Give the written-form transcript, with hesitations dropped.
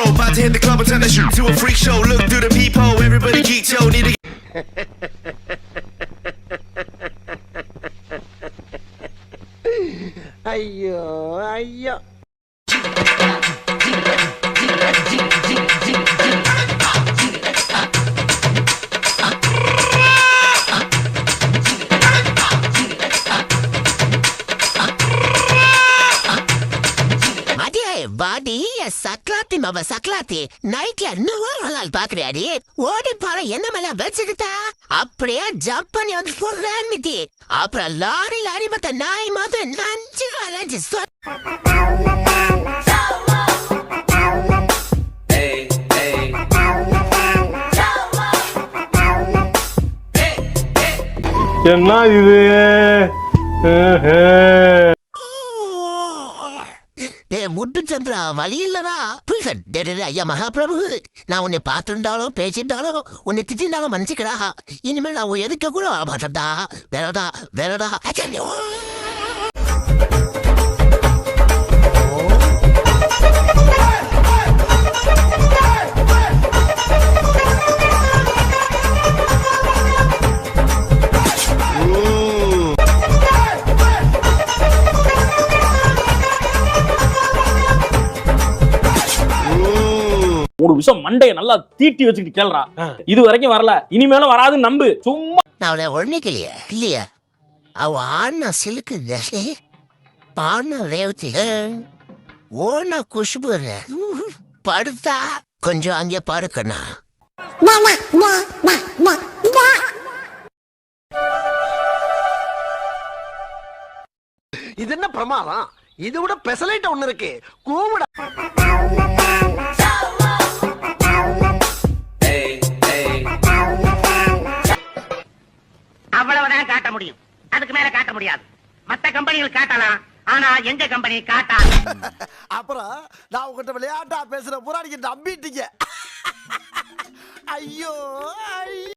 About to hit the club and turn the shoot to a freak show. Look through the peephole, everybody geek, yo. Need to ஐயோ ஐயோ வாடி சக்லாத்தி மாவ சக்லாத்தி நைட்ல இன்னும் பாக்குறியாடி ஓடி பாரு என்ன மேல வச்சுக்கிட்டா அப்படியே ஜம்ப் பண்ணி வந்து போடுறான் மிதி அப்புறம் லாரி லாரி மத்த நாய் மாதிரி நஞ்சு அலைஞ்சு என்ன இது முட்டு சந்திரா வழி இல்லடா ஐயா மகாபிரபு நான் உன்னை பார்த்துட்டாலும் பேசிட்டாலும் உன்னை திட்டினாலும் மன்னிச்சுக்கடா இனிமேல் நான் எதுக்க கூட மாட்டேன்டா வேறடா வேறடா ஒரு விஷயம் மண்டைய நல்லா தீட்டி வச்சுக்கிட்டு கேள்றா இது வரைக்கும் வரல இனிமேலும் வராதுன்னு நம்பு சும்மா நான் அவளை ஒன்னைக்கலையா இல்லையா அவ ஆனா சிலுக்கு பானா ரேவதி ஓனா குஷ்பு படுத்தா கொஞ்சம் அங்கே படுக்கணா இது என்ன பிரமாதம் இது விட பெசலைட் ஒண்ணு இருக்கு கூவிட அவ்வளவுதான் காட்ட முடியும் அதுக்கு மேல காட்ட முடியாது மத்த கம்பெனிகள் காட்டலாம் ஆனா எங்க கம்பெனி காட்டாது அப்புறம் நான் உங்ககிட்ட விளையாட்டா பேசுற புறாடிக்கு நம்பிட்டீங்க ஐயோ